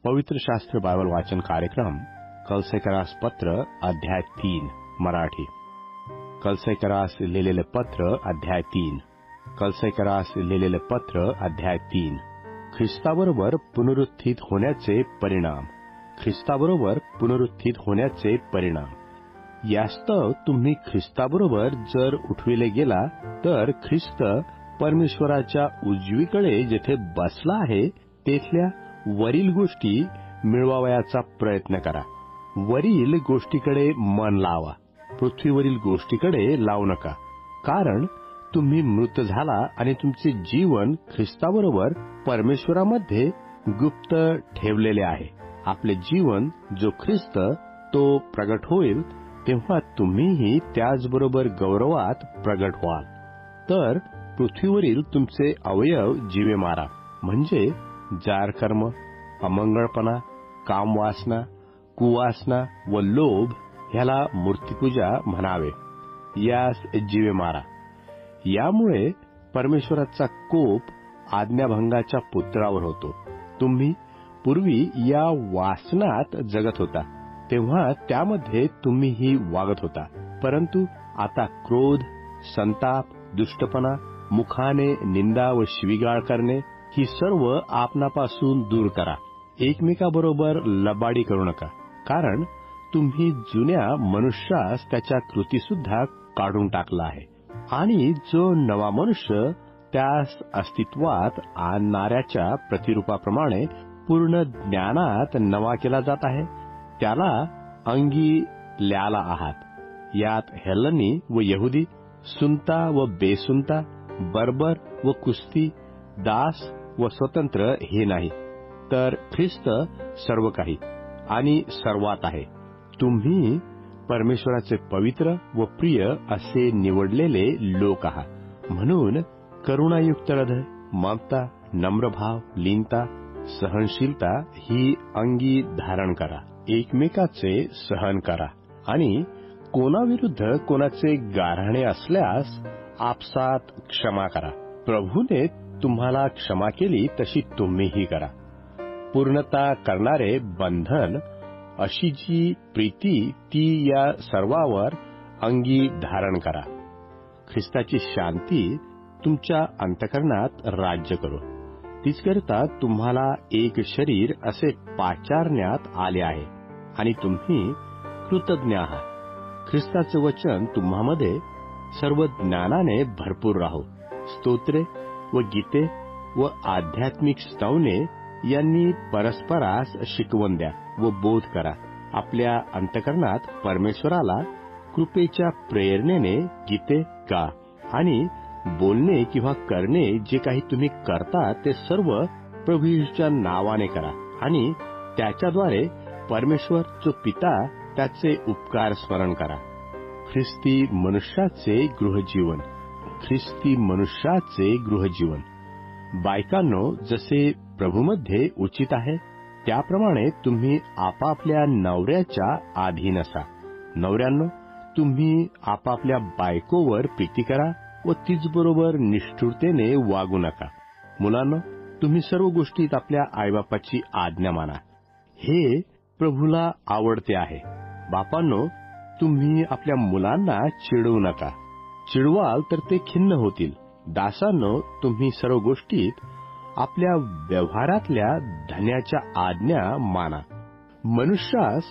पवित्र शास्त्र बायबल वाचन कार्यक्रम कलसेकरास पत्र अध्याय 3 मराठी. कलसेकरास लिहिलेले पत्र अध्याय 3. कलसेकरास लिहिलेले पत्र अध्याय 3. ख्रिस्ताबरोबर पुनरुत्थित होण्याचे परिणाम. ख्रिस्ताबरोबर पुनरुत्थित होण्याचे परिणाम. यास्तव तुम्ही ख्रिस्ताबरोबर जर उठविले गेला तर ख्रिस्त परमेश्वराच्या उजवीकडे जेथे बसला आहे तेथल्या वरील गोष्टी मिळवावयाचा प्रयत्न करा. वरील गोष्टीकडे मन लावा, पृथ्वीवरील गोष्टीकडे लावू नका. कारण तुम्ही मृत झाला आणि तुमचे जीवन ख्रिस्ताबरोबर परमेश्वरामध्ये गुप्त ठेवलेले आहे. आपले जीवन जो ख्रिस्त तो प्रगट होईल तेव्हा तुम्हीही त्याचबरोबर गौरवात प्रगट व्हाल. तर पृथ्वीवरील तुमचे अवयव जीवे मारा, म्हणजे जार कर्म, अमंगळपणा, कामवासना, कुवासना व लोभ ह्याला मूर्तिपूजा म्हणावे, यास जीवे मारा. यामुळे परमेश्वराचा कोप आज्ञाभंगाच्या पुत्रावर होतो. तुम्ही पूर्वी या वासनात जगत होता तेव्हा त्यामध्ये तुम्हीही वागत होता. परंतु आता क्रोध, संताप, दुष्टपणा, मुखाने निंदा व शिवीगाळ करणे ही सर्व आपणापासून दूर करा. एकमेकाबरोबर लबाडी करू नका, कारण तुम्ही जुन्या मनुष्यास त्याच्या कृतीसुद्धा काढून टाकला आहे आणि जो नवा मनुष्य त्यास अस्तित्वात आणणाऱ्याच्या प्रतिरूपाप्रमाणे पूर्ण ज्ञानात नवा केला जात आहे त्याला अंगी ल्याला आहात. यात हेलनी व यहुदी, सुनता व बेसुनता, बर्बर व कुस्ती, दास व स्वतंत्र हे नाही, तर ख्रिस्त सर्व काही आणि सर्वात आहे. तुम्ही परमेश्वराचे पवित्र व प्रिय असे निवडलेले लोक आहात. म्हणून करुणायुक्त हृदय, ममता, नम्रभाव, लीनता, सहनशीलता ही अंगी धारण करा. एकमेकाचे सहन करा आणि कोणाविरुद्ध कोणाचे गाऱ्हाणे असल्यास आपसात क्षमा करा. प्रभूने तुम्हाला क्षमा केली तशी तुम्हीही करा. पूर्णता करणारे बंधन, अशी जी प्रीती ती या सर्वावर अंगी धारण करा. ख्रिस्ताची शांती तुमच्या अंतःकरणात राज्य करो. तीचकरिता तुम्हाला एक शरीर असे पाचारण्यात आले आहे आणि तुम्ही कृतज्ञ आहात. ख्रिस्ताचे वचन तुम्हामध्ये सर्व ज्ञानाने भरपूर राहो. स्तोत्रे व गीते व आध्यात्मिक स्तवने यांनी परस्परास शिकवण द्या व बोध करा. आपल्या अंतःकरणात परमेश्वराला कृपेच्या प्रेरणेने गीते गा आणि बोलणे किंवा करणे जे काही तुम्ही करता ते सर्व प्रभू येशूच्या नावाने करा आणि त्याच्याद्वारे परमेश्वर जो पिता त्याचे उपकार स्मरण करा. ख्रिस्ती मनुष्याचे गृहजीवन. ख्रिस्ती मनुष्याचे गृहजीवन. बायकांनो, जसे प्रभूमध्ये उचित आहे त्याप्रमाणे तुम्ही आपापल्या नवऱ्याच्या अधीन असा. नवऱ्यांनो, तुम्ही आपापल्या बायकोवर प्रीती करा व तीचबरोबर निष्ठुरतेने वागू नका. मुलांनो, तुम्ही सर्व गोष्टीत आपल्या आईबापाची आज्ञा माना, हे प्रभूला आवडते आहे. बापांनो, तुम्ही आपल्या मुलांना चिडवू नका. चिडवाल तर ते खिन्न होतील. दासांनो, तुम्ही सर्व गोष्टीत आपल्या व्यवहारातल्या धन्याच्या आज्ञा माना. मनुष्यास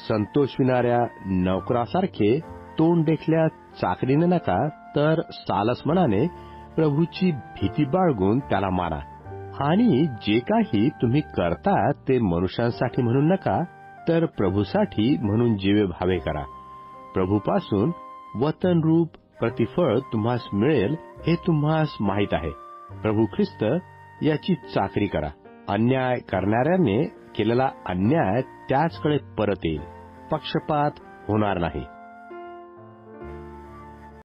संतोषविणाऱ्या नोकरासारखे तोंड देखल्या चाकरीने नका, तर सालस मनाने प्रभूची भीती बाळगून त्याला माना. आणि जे काही तुम्ही करता ते मनुष्यांसाठी म्हणून नका, तर प्रभूसाठी म्हणून जीवे भावे करा. प्रभूपासून वतनरूप प्रतिफळ तुम्हास मिळेल हे तुम्हास माहीत आहे. प्रभू ख्रिस्त याची चाकरी करा. अन्याय करणाऱ्याने केलेला अन्याय त्याचकडे परत येईल. पक्षपात होणार नाही.